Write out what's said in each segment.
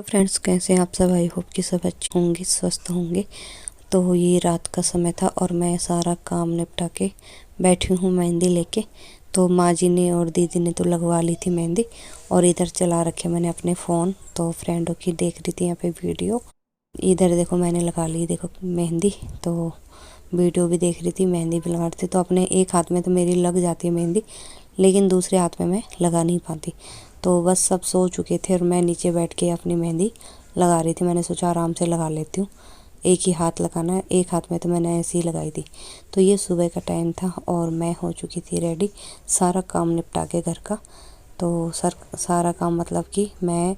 Friends, कैसे हैं आप सब। आई होप कि सब अच्छे होंगे, स्वस्थ होंगे। तो ये रात का समय था और मैं सारा काम निपटा के बैठी हूँ मेहंदी लेके। तो माँ जी ने और दीदी ने तो लगवा ली थी मेहंदी और इधर चला रखे मैंने अपने फ़ोन। तो फ्रेंडों की देख रही थी यहाँ पे वीडियो। इधर देखो मैंने लगा ली, देखो मेहंदी। तो वीडियो भी देख रही थी, मेहंदी भी लगा रही थी। तो अपने एक हाथ में तो मेरी लग जाती है मेहंदी, लेकिन दूसरे हाथ में मैं लगा नहीं पाती। तो बस सब सो चुके थे और मैं नीचे बैठ के अपनी मेहंदी लगा रही थी। मैंने सोचा आराम से लगा लेती हूँ, एक ही हाथ लगाना है, एक हाथ में तो मैंने ऐसे ही लगाई थी। तो ये सुबह का टाइम था और मैं हो चुकी थी रेडी, सारा काम निपटा के घर का। तो सारा काम मतलब कि मैं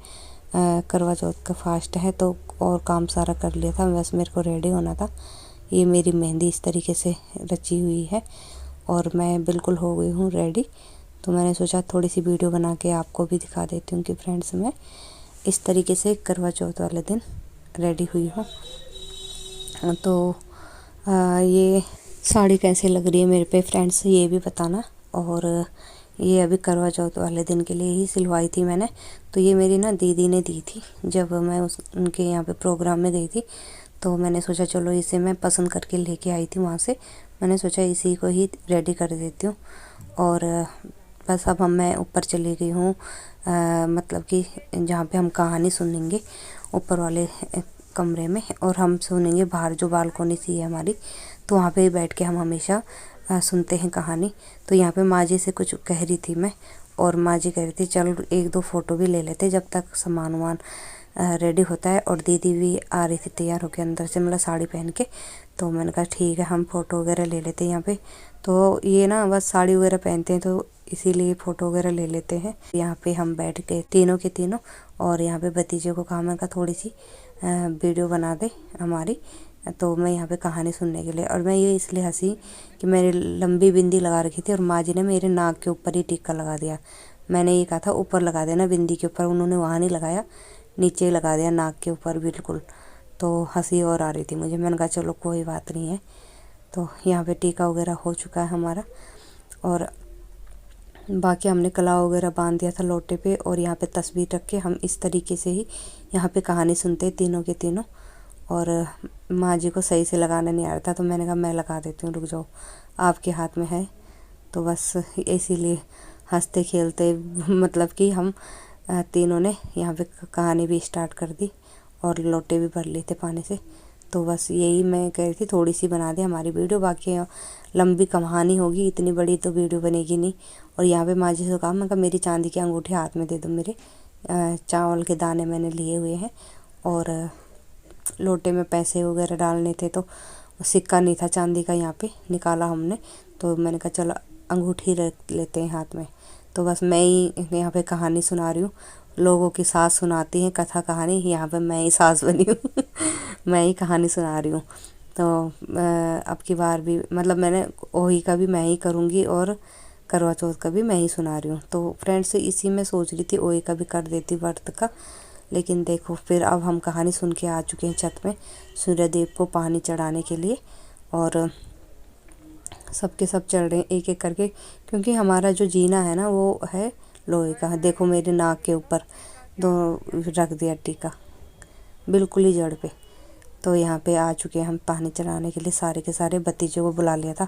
करवा चौथ का फास्ट है तो और काम सारा कर लिया था, बस मेरे को रेडी होना था। ये मेरी मेहंदी इस तरीके से रची हुई है और मैं बिल्कुल हो गई हूँ रेडी। तो मैंने सोचा थोड़ी सी वीडियो बना के आपको भी दिखा देती हूँ कि फ्रेंड्स मैं इस तरीके से करवा चौथ वाले दिन रेडी हुई हूँ। तो ये साड़ी कैसे लग रही है मेरे पे फ्रेंड्स, ये भी बताना। और ये अभी करवा चौथ वाले दिन के लिए ही सिलवाई थी मैंने। तो ये मेरी ना दीदी ने दी थी जब मैं उनके यहाँ पे प्रोग्राम में गई थी। तो मैंने सोचा चलो इसे मैं पसंद करके लेके आई थी वहाँ से, मैंने सोचा इसी को ही रेडी कर देती हूँ। और बस अब मैं ऊपर चली गई हूँ, मतलब कि जहाँ पे हम कहानी सुनेंगे ऊपर वाले कमरे में, और हम सुनेंगे बाहर जो बालकोनी सी है हमारी। तो वहाँ पे बैठ के हम हमेशा सुनते हैं कहानी। तो यहाँ पे माँ जी से कुछ कह रही थी मैं, और माँ जी कह रही थी चल एक दो फ़ोटो भी ले लेते जब तक सामान वामान रेडी होता है। और दीदी भी आ रही थी तैयार होकर अंदर से, मतलब साड़ी पहन के। तो मैंने कहा ठीक है हम फ़ोटो वगैरह ले लेते हैं यहाँ पे। तो ये ना बस साड़ी वगैरह पहनते हैं तो इसीलिए फ़ोटो वगैरह ले लेते हैं। यहाँ पे हम बैठ के तीनों के तीनों, और यहाँ पे भतीजे को कहा, मैंने कहा थोड़ी सी वीडियो बना दे हमारी। तो मैं यहाँ पे कहानी सुनने के लिए, और मैं ये इसलिए हंसी कि मेरी लंबी बिंदी लगा रखी थी और माँ जी ने मेरे नाक के ऊपर ही टिक्का लगा दिया। मैंने ये कहा था ऊपर लगा देना बिंदी के ऊपर, उन्होंने वहाँ नहीं लगाया, नीचे लगा दिया नाक के ऊपर बिल्कुल। तो हंसी और आ रही थी मुझे, मैंने कहा चलो कोई बात नहीं है। तो यहाँ पे टीका वगैरह हो चुका है हमारा, और बाकी हमने कला वगैरह बांध दिया था लोटे पे। और यहाँ पे तस्वीर रख के हम इस तरीके से ही यहाँ पे कहानी सुनते हैं तीनों के तीनों। और माँ जी को सही से लगाना नहीं आ रहा था तो मैंने कहा मैं लगा देती हूँ, रुक जाओ आपके हाथ में है। तो बस इसीलिए हंसते खेलते मतलब कि हम तीनों ने यहाँ पे कहानी भी स्टार्ट कर दी और लोटे भी भर लिए थे पानी से। तो बस यही मैं कह रही थी थोड़ी सी बना दे हमारी वीडियो, बाकी लंबी कहानी होगी, इतनी बड़ी तो वीडियो बनेगी नहीं। और यहाँ पे माँ जी से कहा, मैं कहा मेरी चांदी की अंगूठी हाथ में दे दो, मेरे चावल के दाने मैंने लिए हुए हैं और लोटे में पैसे वगैरह डालने थे। तो सिक्का नहीं था चांदी का, यहाँ पे निकाला हमने। तो मैंने कहा चलो अंगूठी रख लेते हैं हाथ में। तो बस मैं ही यहाँ पे कहानी सुना रही हूँ, लोगों की सास सुनाती हैं कथा कहानी, यहाँ पे मैं ही सास बनी हूँ मैं ही कहानी सुना रही हूँ। तो अब की बार भी मतलब मैंने ओही का भी मैं ही करूँगी और करवा चौथ का भी मैं ही सुना रही हूँ। तो फ्रेंड्स इसी में सोच रही थी ओही का भी कर देती व्रत का, लेकिन देखो फिर अब हम कहानी सुन के आ चुके हैं छत में सूर्य देव को पानी चढ़ाने के लिए। और सबके सब चढ़ रहे हैं एक एक करके, क्योंकि हमारा जो जीना है ना वो है लोहे का। देखो मेरे नाक के ऊपर दो रख दिया टीका बिल्कुल ही जड़ पे। तो यहाँ पे आ चुके हैं हम पानी चढ़ाने के लिए, सारे के सारे भतीजे को बुला लिया था।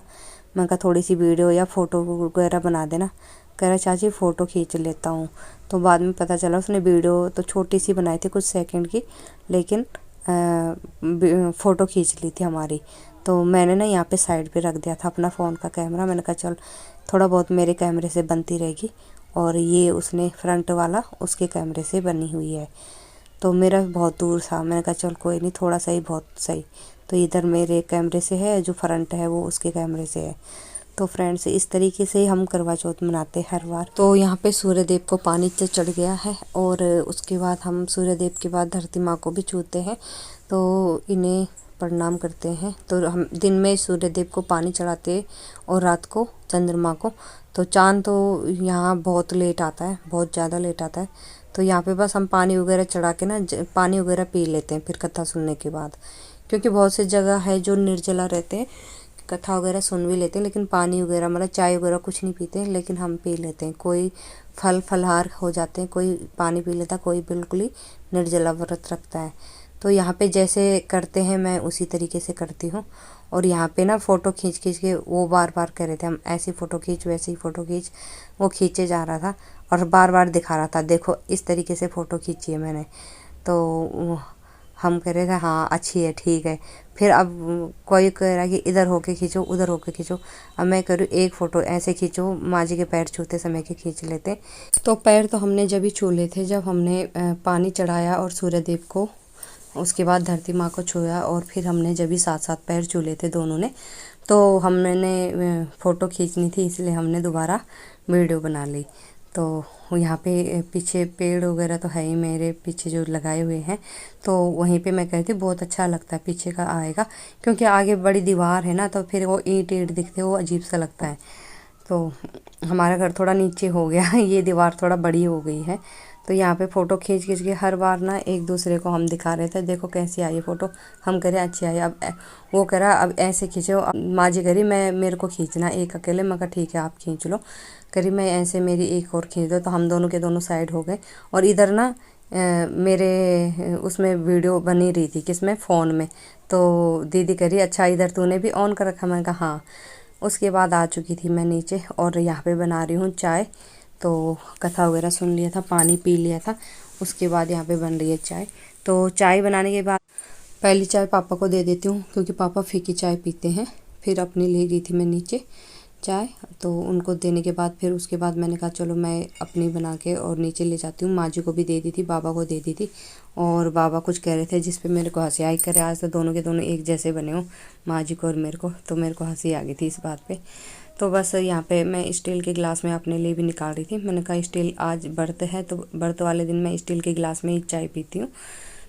मैं कहा थोड़ी सी वीडियो या फ़ोटो वगैरह बना देना, कह रहा चाची फ़ोटो खींच लेता हूँ। तो बाद में पता चला उसने वीडियो तो छोटी सी बनाई थी कुछ सेकंड की, लेकिन फ़ोटो खींच ली थी हमारी। तो मैंने ना यहाँ पे साइड पे रख दिया था अपना फ़ोन का कैमरा, मैंने कहा चल थोड़ा बहुत मेरे कैमरे से बनती रहेगी, और ये उसने फ्रंट वाला उसके कैमरे से बनी हुई है। तो मेरा बहुत दूर था, मैंने कहा चल कोई नहीं थोड़ा सा ही बहुत सही। तो इधर मेरे कैमरे से है, जो फ्रंट है वो उसके कैमरे से है। तो फ्रेंड्स इस तरीके से हम करवा चौथ मनाते हैं हर बार। तो यहाँ पे सूर्य देव को पानी तो चढ़ गया है, और उसके बाद हम सूर्य देव के बाद धरती माँ को भी छूते हैं, तो इन्हें प्रणाम करते हैं। तो हम दिन में सूर्य देव को पानी चढ़ाते हैं और रात को चंद्रमा को। तो चाँद तो यहाँ बहुत लेट आता है, बहुत ज़्यादा लेट आता है। तो यहाँ पे बस हम पानी वगैरह चढ़ा के ना पानी वगैरह पी लेते हैं फिर कथा सुनने के बाद, क्योंकि बहुत सी जगह है जो निर्जला रहते हैं, कथा वगैरह सुन भी लेते हैं, लेकिन पानी वगैरह मतलब चाय वगैरह कुछ नहीं पीते हैं, लेकिन हम पी लेते हैं। कोई फलहार हो जाते हैं, कोई पानी पी लेता, कोई बिल्कुल ही निर्जला व्रत रखता है। तो यहाँ पे जैसे करते हैं मैं उसी तरीके से करती हूँ। और यहाँ पे ना फ़ोटो खींच के वो बार बार कह रहे थे हम ऐसी फ़ोटो खींच वैसी ही फ़ोटो खींच, वो खींचे जा रहा था और बार बार दिखा रहा था, देखो इस तरीके से फ़ोटो खींची है मैंने। तो हम कह रहे थे हाँ अच्छी है, ठीक है। फिर अब कोई कह रहा है कि इधर होके खींचो, उधर होके खींचो। अब मैं कह रही हूँ एक फ़ोटो ऐसे खींचो, माँ जी के पैर छूते समय के खींच लेते। तो पैर तो हमने जब ही छू लिए थे जब हमने पानी चढ़ाया और सूर्य देव को, उसके बाद धरती माँ को छुआ, और फिर हमने जब भी साथ साथ पैर छू लिए थे दोनों ने। तो हमने फ़ोटो खींचनी थी, इसलिए हमने दोबारा वीडियो बना ली। तो यहाँ पे पीछे पेड़ वगैरह तो है ही मेरे पीछे जो लगाए हुए हैं, तो वहीं पे मैं कहती बहुत अच्छा लगता है पीछे का आएगा, क्योंकि आगे बड़ी दीवार है ना, तो फिर वो ईंट दिखते वो अजीब सा लगता है। तो हमारा घर थोड़ा नीचे हो गया ये दीवार थोड़ा बड़ी हो गई है। तो यहाँ पे फ़ोटो खींच के हर बार ना एक दूसरे को हम दिखा रहे थे, देखो कैसी आई फ़ोटो। हम कह रहे अच्छी आई। अब वो कह रहा अब ऐसे खींचो। अब माँ जी कह रही मैं मेरे को खींचना एक अकेले। मैं कहा ठीक है आप खींच लो। करी मैं ऐसे मेरी एक और खींच दो। तो हम दोनों के दोनों साइड हो गए। और इधर ना मेरे उसमें वीडियो बनी रही थी, किसमें, फ़ोन में। तो दीदी कह रही अच्छा इधर तूने भी ऑन कर रखा। मैंने कहा हाँ। उसके बाद आ चुकी थी मैं नीचे और यहाँ पे बना रही हूँ चाय। तो कथा वगैरह सुन लिया था, पानी पी लिया था, उसके बाद यहाँ पे बन रही है चाय। तो चाय बनाने के बाद पहली चाय पापा को दे देती हूँ, क्योंकि पापा फीकी चाय पीते हैं। फिर अपनी ले गई थी मैं नीचे चाय, तो उनको देने के बाद फिर उसके बाद मैंने कहा चलो मैं अपनी बना के और नीचे ले जाती हूँ। माँ जी को भी दे दी थी, बाबा को दे दी थी। और बाबा कुछ कह रहे थे जिस पे मेरे को हंसी आई। करे आज तो दोनों के दोनों एक जैसे बने हो, माँ जी को और मेरे को। तो मेरे को हंसी आ गई थी इस बात पे। तो बस यहाँ पे मैं स्टील के गिलास में अपने लिए भी निकाल रही थी। मैंने कहा स्टील आज व्रत है, तो व्रत वाले दिन मैं स्टील के गिलास में ही चाय पीती हूँ।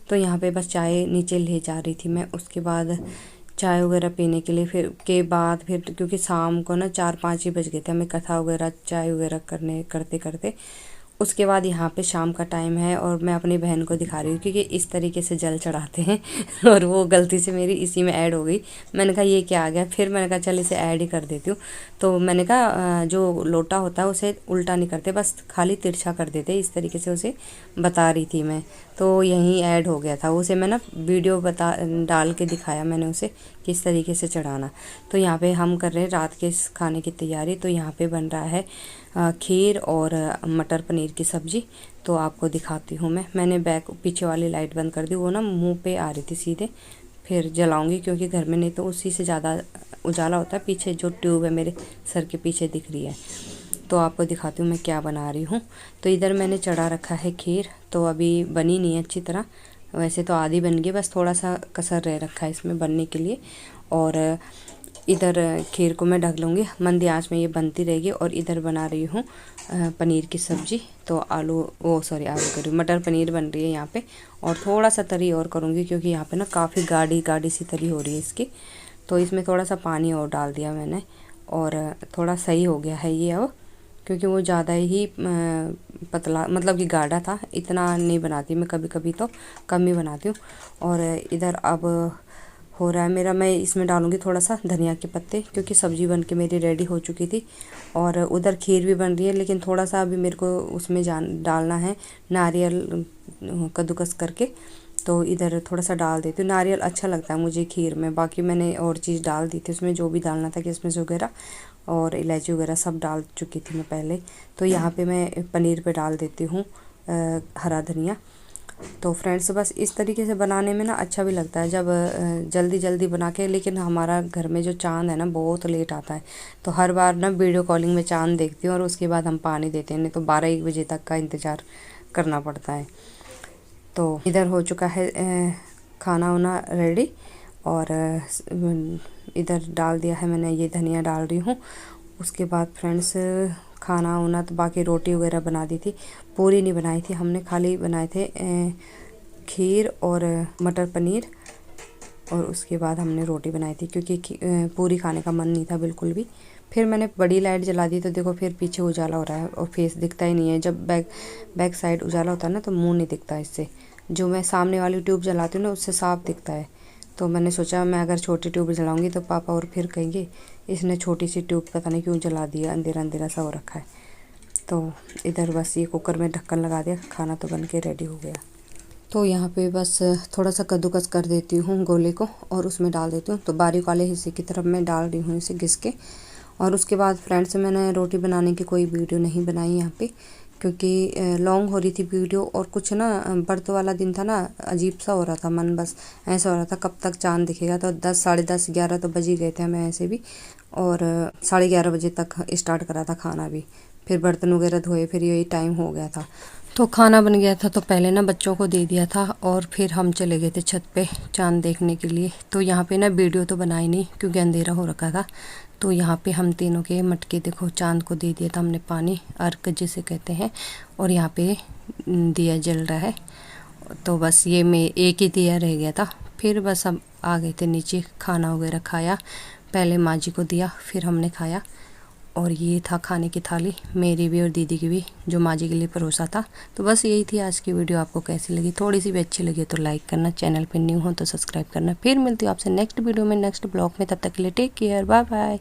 तो यहाँ पे बस चाय नीचे ले जा रही थी मैं। उसके बाद चाय वगैरह पीने के लिए फिर क्योंकि शाम को ना 4-5 ही बज गए थे हमें कथा वगैरह चाय वगैरह करते करते। उसके बाद यहाँ पे शाम का टाइम है और मैं अपनी बहन को दिखा रही हूँ क्योंकि इस तरीके से जल चढ़ाते हैं और वो गलती से मेरी इसी में ऐड हो गई। मैंने कहा ये क्या आ गया, फिर मैंने कहा चल इसे ऐड ही कर देती हूँ। तो मैंने कहा जो लोटा होता है उसे उल्टा नहीं करते, बस खाली तिरछा कर देते, इस तरीके से उसे बता रही थी मैं। तो यहीं ऐड हो गया था, उसे मैं ना वीडियो डाल के दिखाया मैंने उसे किस तरीके से चढ़ाना। तो यहाँ पे हम कर रहे हैं रात के खाने की तैयारी। तो यहाँ पे बन रहा है खीर और मटर पनीर की सब्ज़ी। तो आपको दिखाती हूँ मैंने बैक पीछे वाली लाइट बंद कर दी, वो ना मुंह पे आ रही थी सीधे। फिर जलाऊंगी क्योंकि घर में नहीं तो उसी से ज़्यादा उजाला होता है। पीछे जो ट्यूब है मेरे सर के पीछे दिख रही है। तो आपको दिखाती हूँ मैं क्या बना रही हूँ। तो इधर मैंने चढ़ा रखा है खीर, तो अभी बनी नहीं है अच्छी तरह, वैसे तो आधी बन गई, बस थोड़ा सा कसर रह रखा है इसमें बनने के लिए। और इधर खीर को मैं ढक लूँगी, मंदी आंच में ये बनती रहेगी। और इधर बना रही हूँ पनीर की सब्ज़ी। तो आलू करी मटर पनीर बन रही है यहाँ पे। और थोड़ा सा तरी और करूँगी क्योंकि यहाँ पे ना काफ़ी गाढ़ी सी तरी हो रही है इसकी। तो इसमें थोड़ा सा पानी और डाल दिया मैंने और थोड़ा सही हो गया है ये अब, क्योंकि वो ज़्यादा ही पतला मतलब कि गाढ़ा था। इतना नहीं बनाती मैं, कभी कभी तो कम ही बनाती हूँ। और इधर अब हो रहा है मेरा, मैं इसमें डालूँगी थोड़ा सा धनिया के पत्ते, क्योंकि सब्ज़ी बन के मेरी रेडी हो चुकी थी। और उधर खीर भी बन रही है, लेकिन थोड़ा सा अभी मेरे को उसमें डालना है नारियल कद्दूकस करके। तो इधर थोड़ा सा डाल देती हूँ, नारियल अच्छा लगता है मुझे खीर में। बाकी मैंने और चीज़ डाल दी थी उसमें, जो भी डालना था किशमिश वगैरह और इलायची वगैरह सब डाल चुकी थी मैं पहले। तो यहाँ पे मैं पनीर पे डाल देती हूँ हरा धनिया। तो फ्रेंड्स बस इस तरीके से बनाने में ना अच्छा भी लगता है जब जल्दी जल्दी बना के। लेकिन हमारा घर में जो चाँद है ना बहुत लेट आता है, तो हर बार ना वीडियो कॉलिंग में चाँद देखती हूँ और उसके बाद हम पानी देते हैं, नहीं तो 12-1 बजे तक का इंतज़ार करना पड़ता है। तो इधर हो चुका है खाना वाना रेडी। और इधर डाल दिया है मैंने, ये धनिया डाल रही हूँ। उसके बाद फ्रेंड्स खाना वाना तो बाकी रोटी वगैरह बना दी थी, पूरी नहीं बनाई थी हमने, खाली बनाए थे खीर और मटर पनीर। और उसके बाद हमने रोटी बनाई थी क्योंकि पूरी खाने का मन नहीं था बिल्कुल भी। फिर मैंने बड़ी लाइट जला दी, तो देखो फिर पीछे उजाला हो रहा है और फेस दिखता ही नहीं है। जब बैक साइड उजाला होता है ना तो मुंह नहीं दिखता इससे। जो मैं सामने वाली ट्यूब जलाती हूँ ना उससे साफ दिखता है। तो मैंने सोचा मैं अगर छोटी ट्यूब जलाऊंगी तो पापा और फिर कहेंगे इसने छोटी सी ट्यूब पता नहीं क्यों जला दिया, अंधेरा अंधेरा सा हो रखा है। तो इधर बस ये कुकर में ढक्कन लगा दिया, खाना तो बन के रेडी हो गया। तो यहाँ पे बस थोड़ा सा कद्दूकस कर देती हूँ गोले को और उसमें डाल देती हूँ। तो बारीक वाले हिस्से की तरफ मैं डाल रही हूँ इसे घिस के। और उसके बाद फ्रेंड्स मैंने रोटी बनाने की कोई वीडियो नहीं बनाई यहाँ पे, क्योंकि लॉन्ग हो रही थी वीडियो और कुछ ना व्रत वाला दिन था ना, अजीब सा हो रहा था मन, बस ऐसा हो रहा था कब तक चांद दिखेगा। तो 10 साढ़े 10 11 तो बज ही गए थे हमें ऐसे भी, और 11:30 बजे तक स्टार्ट करा था खाना भी, फिर बर्तन वगैरह धोए, फिर यही टाइम हो गया था। तो खाना बन गया था तो पहले ना बच्चों को दे दिया था और फिर हम चले गए थे छत पे चांद देखने के लिए। तो यहाँ पे ना वीडियो तो बनाई नहीं क्योंकि अंधेरा हो रखा था। तो यहाँ पे हम तीनों के मटके देखो चांद को दे दिया था हमने पानी, अर्क जिसे कहते हैं, और यहाँ पे दिया जल रहा है। तो बस ये में एक ही दिया रह गया था। फिर बस हम आ गए थे नीचे, खाना वगैरह खाया, पहले माँ जी को दिया फिर हमने खाया। और ये था खाने की थाली मेरी भी और दीदी की भी, जो माँ जी के लिए परोसा था। तो बस यही थी आज की वीडियो। आपको कैसी लगी, थोड़ी सी भी अच्छी लगी तो लाइक करना, चैनल पे न्यू हो तो सब्सक्राइब करना। फिर मिलती हूँ आपसे नेक्स्ट वीडियो में, नेक्स्ट ब्लॉग में। तब तक के लिए टेक केयर, बाय बाय।